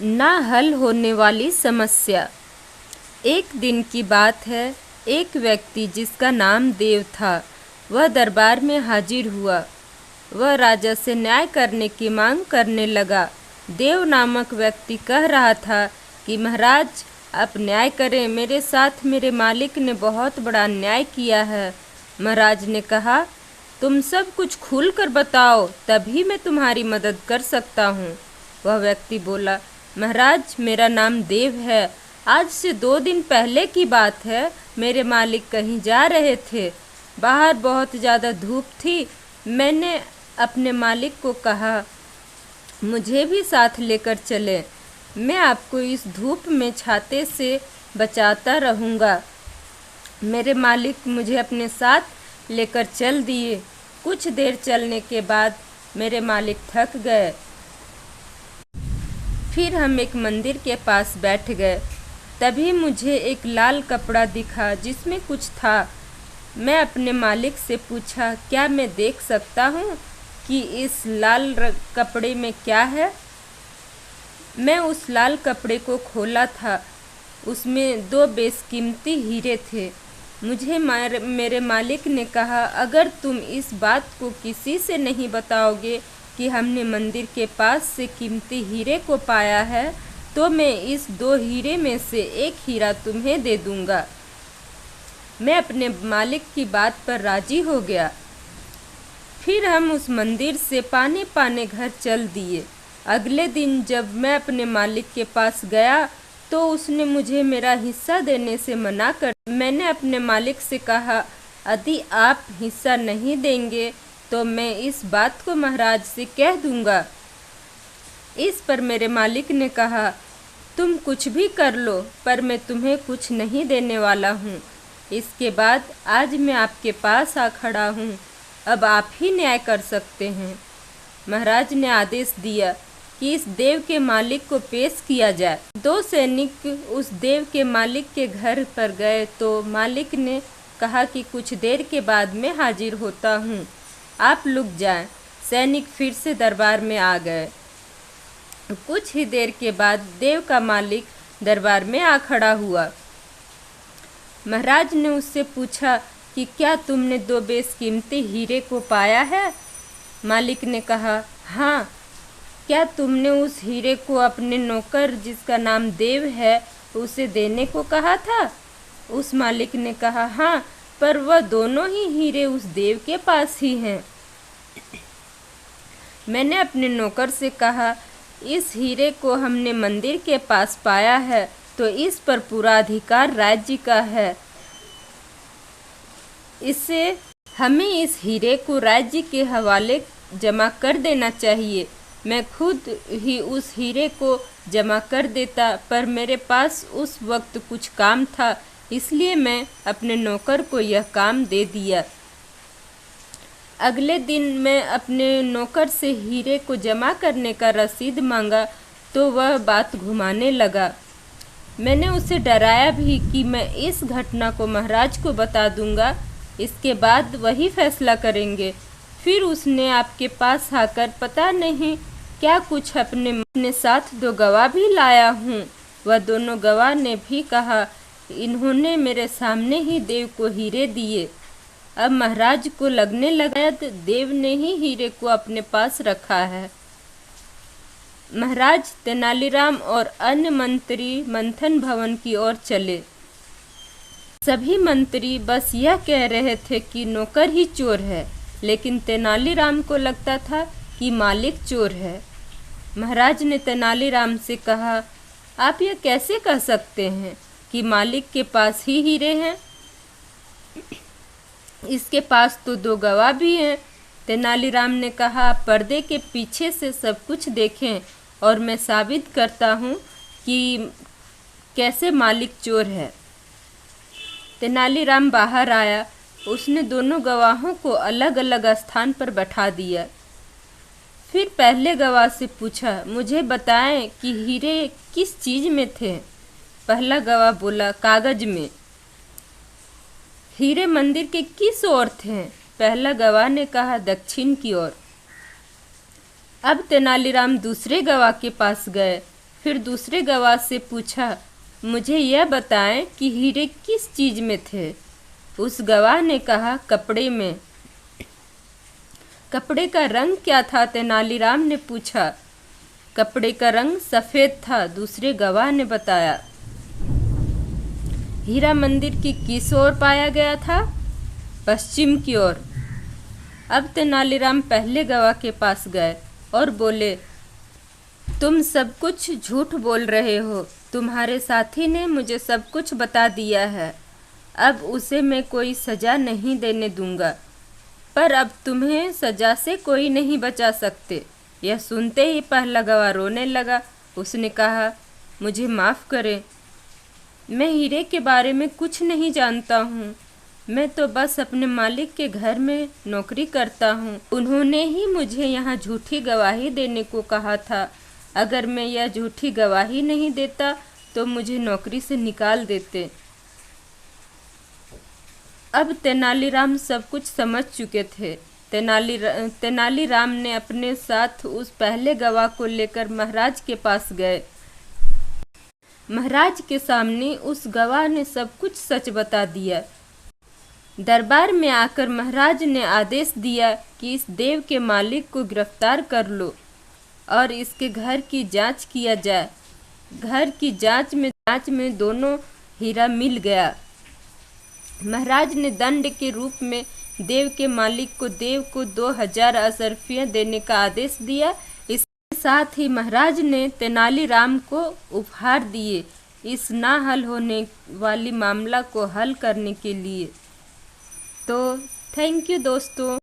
ना हल होने वाली समस्या। एक दिन की बात है, एक व्यक्ति जिसका नाम देव था, वह दरबार में हाजिर हुआ। वह राजा से न्याय करने की मांग करने लगा। देव नामक व्यक्ति कह रहा था कि महाराज, आप न्याय करें, मेरे साथ मेरे मालिक ने बहुत बड़ा अन्याय किया है। महाराज ने कहा, तुम सब कुछ खुल कर बताओ, तभी मैं तुम्हारी मदद कर सकता हूँ। वह व्यक्ति बोला, महाराज, मेरा नाम देव है। आज से 2 दिन पहले की बात है, मेरे मालिक कहीं जा रहे थे। बाहर बहुत ज़्यादा धूप थी। मैंने अपने मालिक को कहा, मुझे भी साथ लेकर चले, मैं आपको इस धूप में छाते से बचाता रहूँगा। मेरे मालिक मुझे अपने साथ लेकर चल दिए। कुछ देर चलने के बाद मेरे मालिक थक गए। फिर हम एक मंदिर के पास बैठ गए। तभी मुझे एक लाल कपड़ा दिखा जिसमें कुछ था। मैं अपने मालिक से पूछा, क्या मैं देख सकता हूँ कि इस लाल कपड़े में क्या है? मैं उस लाल कपड़े को खोला था। उसमें 2 बेशकीमती हीरे थे। मुझे मेरे मालिक ने कहा, अगर तुम इस बात को किसी से नहीं बताओगे कि हमने मंदिर के पास से कीमती हीरे को पाया है, तो मैं इस 2 हीरे में से एक हीरा तुम्हें दे दूंगा। मैं अपने मालिक की बात पर राजी हो गया। फिर हम उस मंदिर से पाने पाने घर चल दिए। अगले दिन जब मैं अपने मालिक के पास गया तो उसने मुझे मेरा हिस्सा देने से मना कर। मैंने अपने मालिक से कहा, यदि आप हिस्सा नहीं देंगे तो मैं इस बात को महाराज से कह दूंगा। इस पर मेरे मालिक ने कहा, तुम कुछ भी कर लो, पर मैं तुम्हें कुछ नहीं देने वाला हूँ। इसके बाद आज मैं आपके पास आ खड़ा हूँ। अब आप ही न्याय कर सकते हैं। महाराज ने आदेश दिया कि इस देव के मालिक को पेश किया जाए। 2 सैनिक उस देव के मालिक के घर पर गए तो मालिक ने कहा कि कुछ देर के बाद मैं हाजिर होता हूँ, आप लुक जाएं। सैनिक फिर से दरबार में आ गए। कुछ ही देर के बाद देव का मालिक दरबार में आ खड़ा हुआ। महाराज ने उससे पूछा कि क्या तुमने 2 बेशकीमती हीरे को पाया है? मालिक ने कहा, हाँ। क्या तुमने उस हीरे को अपने नौकर जिसका नाम देव है उसे देने को कहा था? उस मालिक ने कहा, हाँ, पर वह दोनों ही हीरे उस देव के पास ही हैं। मैंने अपने नौकर से कहा, इस हीरे को हमने मंदिर के पास पाया है तो इस पर पूरा अधिकार राज्य का है। इससे हमें इस हीरे को राज्य के हवाले जमा कर देना चाहिए। मैं खुद ही उस हीरे को जमा कर देता, पर मेरे पास उस वक्त कुछ काम था, इसलिए मैं अपने नौकर को यह काम दे दिया। अगले दिन मैं अपने नौकर से हीरे को जमा करने का रसीद मांगा तो वह बात घुमाने लगा। मैंने उसे डराया भी कि मैं इस घटना को महाराज को बता दूंगा, इसके बाद वही फैसला करेंगे। फिर उसने आपके पास आकर पता नहीं क्या कुछ अपने साथ 2 गवाह भी लाया हूँ। वह दोनों गवाह ने भी कहा, इन्होंने मेरे सामने ही देव को हीरे दिए। अब महाराज को लगने लगा देव ने ही हीरे को अपने पास रखा है। महाराज, तेनालीराम और अन्य मंत्री मंथन भवन की ओर चले। सभी मंत्री बस यह कह रहे थे कि नौकर ही चोर है, लेकिन तेनालीराम को लगता था कि मालिक चोर है। महाराज ने तेनालीराम से कहा, आप यह कैसे कह सकते हैं कि मालिक के पास ही हीरे हैं? इसके पास तो 2 गवाह भी हैं। तेनालीराम ने कहा, आप पर्दे के पीछे से सब कुछ देखें और मैं साबित करता हूँ कि कैसे मालिक चोर है। तेनालीराम बाहर आया। उसने दोनों गवाहों को अलग अलग स्थान पर बैठा दिया। फिर पहले गवाह से पूछा, मुझे बताएं कि हीरे किस चीज में थे? पहला गवाह बोला, कागज में। हीरे मंदिर के किस ओर थे? पहला गवाह ने कहा, दक्षिण की ओर। अब तेनालीराम दूसरे गवाह के पास गए। फिर दूसरे गवाह से पूछा, मुझे यह बताएं कि हीरे किस चीज में थे। उस गवाह ने कहा, कपड़े में। कपड़े का रंग क्या था? तेनालीराम ने पूछा। कपड़े का रंग सफेद था, दूसरे गवाह ने बताया। हीरा मंदिर की किस ओर पाया गया था? पश्चिम की ओर। अब तेनालीराम पहले गवाह के पास गए और बोले, तुम सब कुछ झूठ बोल रहे हो। तुम्हारे साथी ने मुझे सब कुछ बता दिया है। अब उसे मैं कोई सजा नहीं देने दूंगा, पर अब तुम्हें सजा से कोई नहीं बचा सकते। यह सुनते ही पहला गवाह रोने लगा। उसने कहा, मुझे माफ़ करें, मैं हीरे के बारे में कुछ नहीं जानता हूँ। मैं तो बस अपने मालिक के घर में नौकरी करता हूँ। उन्होंने ही मुझे यहाँ झूठी गवाही देने को कहा था। अगर मैं यह झूठी गवाही नहीं देता तो मुझे नौकरी से निकाल देते। अब तेनालीराम सब कुछ समझ चुके थे। तेनालीराम ने अपने साथ उस पहले गवाह को लेकर महाराज के पास गए। महाराज के सामने उस गवाह ने सब कुछ सच बता दिया। दरबार में आकर महाराज ने आदेश दिया कि इस देव के मालिक को गिरफ्तार कर लो और इसके घर की जांच किया जाए। घर की जांच में दोनों हीरा मिल गया। महाराज ने दंड के रूप में देव के मालिक को देव को 2000 असरफियाँ देने का आदेश दिया। इसके साथ ही महाराज ने तेनालीराम को उपहार दिए इस ना हल होने वाली मामला को हल करने के लिए। तो थैंक यू दोस्तों।